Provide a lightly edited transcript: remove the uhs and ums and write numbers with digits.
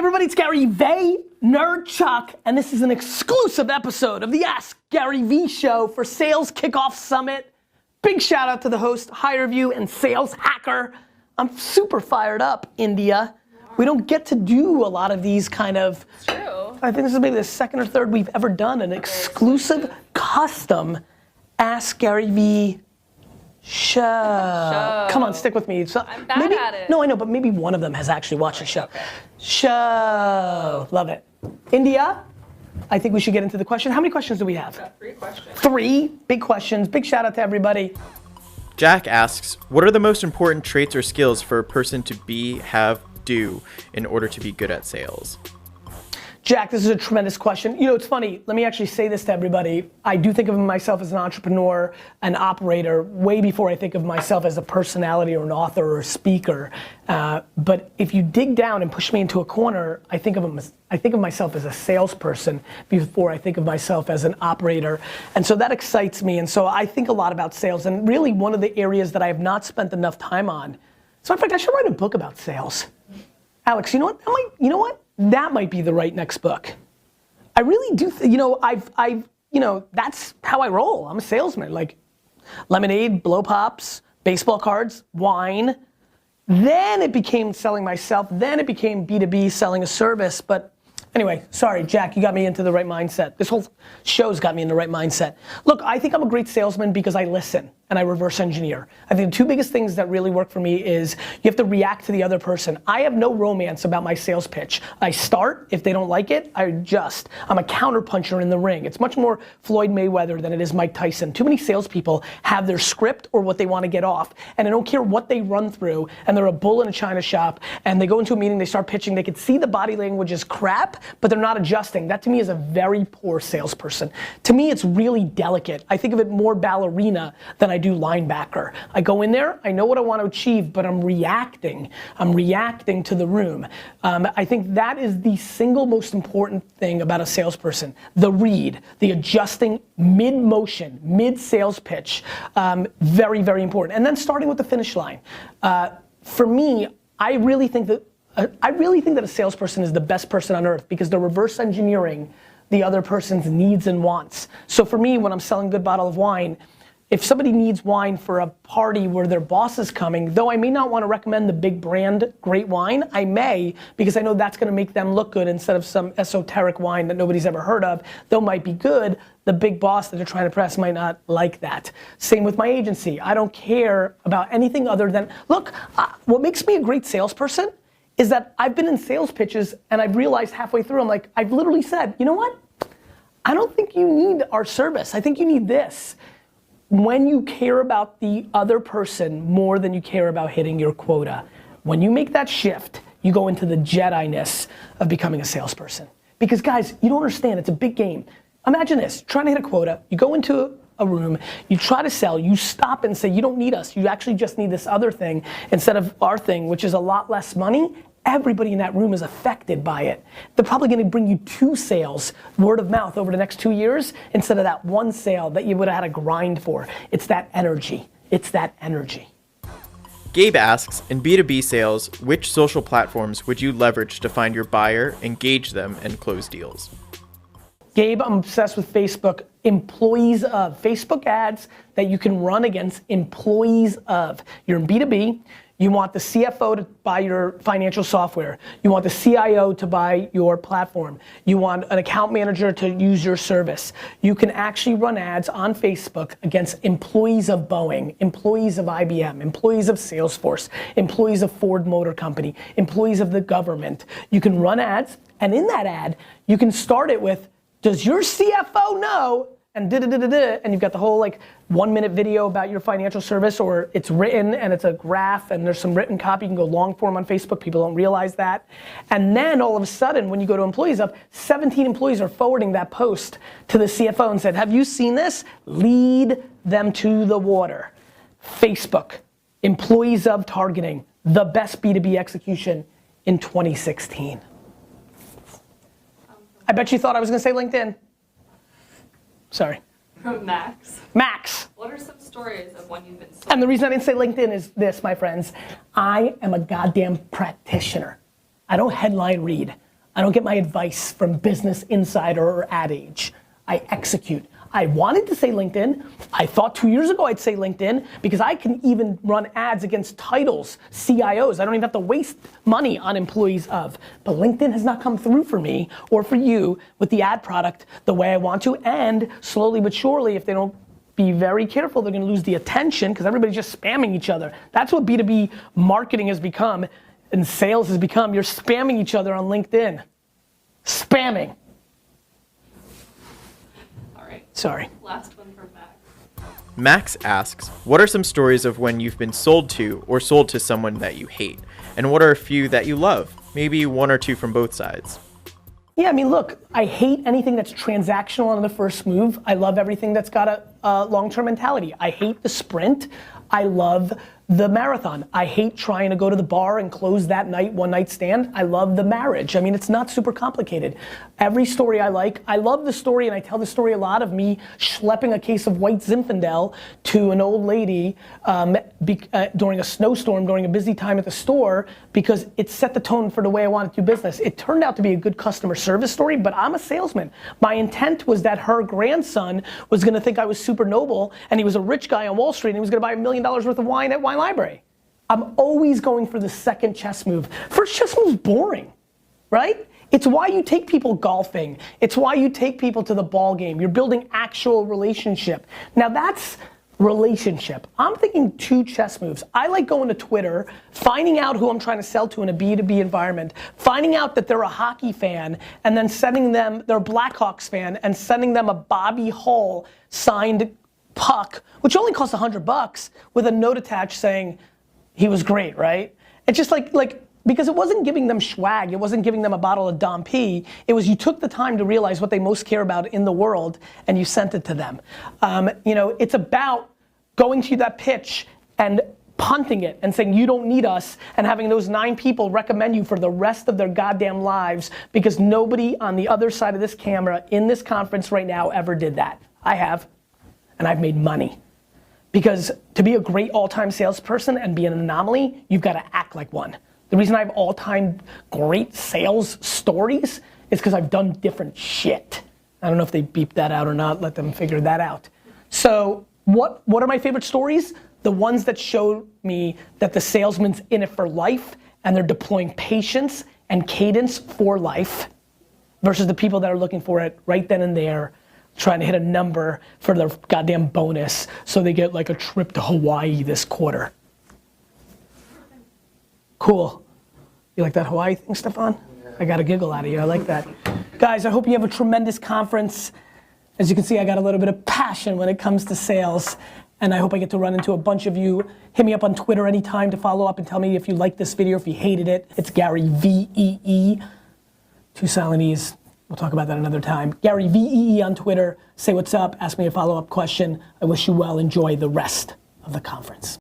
everybody, it's Gary Vaynerchuk, and this is an exclusive episode of the Ask Gary V Show for Sales Kickoff Summit. Big shout out to the host, HireVue, and Sales Hacker. I'm super fired up, India. We don't get to do a lot of these kind of, it's true. I think this is maybe the second or third we've ever done an exclusive, custom Ask Gary V show. Come on, stick with me. So I'm bad at it. No, I know, but maybe one of them has actually watched the show. Okay. Show. Love it. India, I think we should get into the question. How many questions do we have? Got 3 questions. 3 big questions. Big shout out to everybody. Jack asks, what are the most important traits or skills for a person to be, have, do in order to be good at sales? Jack, this is a tremendous question. You know, it's funny, let me actually say this to everybody. I do think of myself as an entrepreneur, an operator, way before I think of myself as a personality or an author or a speaker. But if you dig down and push me into a corner, I think of myself as a salesperson before I think of myself as an operator. And so that excites me. And so I think a lot about sales, and really one of the areas that I have not spent enough time on. So in fact, I should write a book about sales. Alex, you know what? That might be the right next book. I really do, that's how I roll. I'm a salesman, like lemonade, blow pops, baseball cards, wine. Then it became selling myself. Then it became B2B, selling a service. But anyway, sorry, Jack, you got me into the right mindset. This whole show's got me in the right mindset. Look, I think I'm a great salesman because I listen and I reverse engineer. I think the 2 biggest things that really work for me is you have to react to the other person. I have no romance about my sales pitch. I start, if they don't like it, I adjust. I'm a counterpuncher in the ring. It's much more Floyd Mayweather than it is Mike Tyson. Too many salespeople have their script or what they want to get off, and I don't care what they run through, and they're a bull in a china shop, and they go into a meeting, they start pitching, they can see the body language is crap, but they're not adjusting. That to me is a very poor salesperson. To me, it's really delicate. I think of it more ballerina than I do linebacker. I go in there, I know what I want to achieve, but I'm reacting. I'm reacting to the room. I think that is the single most important thing about a salesperson. The read, the adjusting mid-motion, mid-sales pitch, very, very important. And then starting with the finish line. For me, I really think that a salesperson is the best person on earth because they're reverse engineering the other person's needs and wants. So for me, when I'm selling a good bottle of wine, if somebody needs wine for a party where their boss is coming, though I may not want to recommend the big brand great wine, I may, because I know that's going to make them look good instead of some esoteric wine that nobody's ever heard of, though might be good, the big boss that they're trying to press might not like that. Same with my agency. I don't care about anything other than, look, what makes me a great salesperson is that I've been in sales pitches and I've realized halfway through, I've literally said, you know what? I don't think you need our service. I think you need this. When you care about the other person more than you care about hitting your quota, when you make that shift, you go into the Jedi-ness of becoming a salesperson. Because guys, you don't understand, it's a big game. Imagine this, trying to hit a quota, you go into a room, you try to sell, you stop and say, you don't need us, you actually just need this other thing instead of our thing, which is a lot less money. Everybody in that room is affected by it. They're probably gonna bring you 2 sales, word of mouth, over the next 2 years, instead of that 1 sale that you would've had to grind for. It's that energy. It's that energy. Gabe asks, in B2B sales, which social platforms would you leverage to find your buyer, engage them, and close deals? Gabe, I'm obsessed with Facebook. Employees of. Facebook ads that you can run against employees of. You're in B2B. You want the CFO to buy your financial software. You want the CIO to buy your platform. You want an account manager to use your service. You can actually run ads on Facebook against employees of Boeing, employees of IBM, employees of Salesforce, employees of Ford Motor Company, employees of the government. You can run ads, and in that ad, you can start it with, does your CFO know? And and you've got the whole 1-minute video about your financial service, or it's written and it's a graph and there's some written copy. You can go long form on Facebook, people don't realize that. And then all of a sudden, when you go to employees of, 17 employees are forwarding that post to the CFO and said, have you seen this? Lead them to the water. Facebook, employees of targeting, the best B2B execution in 2016. I bet you thought I was gonna say LinkedIn. Sorry. Max. Max. What are some stories of when you've been sold? And the reason I didn't say LinkedIn is this, my friends. I am a goddamn practitioner. I don't headline read. I don't get my advice from Business Insider or Ad Age. I execute. I wanted to say LinkedIn. I thought 2 years ago I'd say LinkedIn because I can even run ads against titles, CIOs. I don't even have to waste money on employees of. But LinkedIn has not come through for me or for you with the ad product the way I want to. And slowly but surely, if they don't be very careful, they're gonna lose the attention because everybody's just spamming each other. That's what B2B marketing has become and sales has become. You're spamming each other on LinkedIn. Spamming. All right. Sorry. Last one from Max. Max asks, what are some stories of when you've been sold to or sold to someone that you hate? And what are a few that you love? Maybe one or two from both sides. Yeah, I mean, look, I hate anything that's transactional on the first move. I love everything that's got a long-term mentality. I hate the sprint. I love the marathon. I hate trying to go to the bar and close that night, one night stand. I love the marriage. I mean, it's not super complicated. Every story I like. I love the story, and I tell the story a lot of me schlepping a case of white Zinfandel to an old lady during a snowstorm, during a busy time at the store, because it set the tone for the way I wanted to do business. It turned out to be a good customer service story, but I'm a salesman. My intent was that her grandson was gonna think I was super noble, and he was a rich guy on Wall Street, and he was gonna buy $1 million worth of wine at Wine Library. I'm always going for the second chess move. First chess move's boring, right? It's why you take people golfing. It's why you take people to the ball game. You're building actual relationship. Now that's relationship. I'm thinking 2 chess moves. I like going to Twitter, finding out who I'm trying to sell to in a B2B environment, finding out that they're a hockey fan, and then sending them, they're a Blackhawks fan, and sending them a Bobby Hull signed puck, which only costs $100, with a note attached saying, he was great, right? It's just like, because it wasn't giving them swag, it wasn't giving them a bottle of Dom P, it was you took the time to realize what they most care about in the world and you sent it to them. You know, it's about going to that pitch and punting it and saying you don't need us and having those 9 people recommend you for the rest of their goddamn lives because nobody on the other side of this camera in this conference right now ever did that. I have, and I've made money. Because to be a great all-time salesperson and be an anomaly, you've got to act like one. The reason I have all-time great sales stories is because I've done different shit. I don't know if they beep that out or not, let them figure that out. So what are my favorite stories? The ones that show me that the salesman's in it for life and they're deploying patience and cadence for life versus the people that are looking for it right then and there, trying to hit a number for their goddamn bonus so they get like a trip to Hawaii this quarter. Cool. You like that Hawaii thing, Stefan? Yeah. I got a giggle out of you, I like that. Guys, I hope you have a tremendous conference. As you can see, I got a little bit of passion when it comes to sales, and I hope I get to run into a bunch of you. Hit me up on Twitter anytime to follow up and tell me if you liked this video, if you hated it. It's Gary VEE, 2 silent E's. We'll talk about that another time. Gary VEE on Twitter. Say what's up, ask me a follow-up question. I wish you well, enjoy the rest of the conference.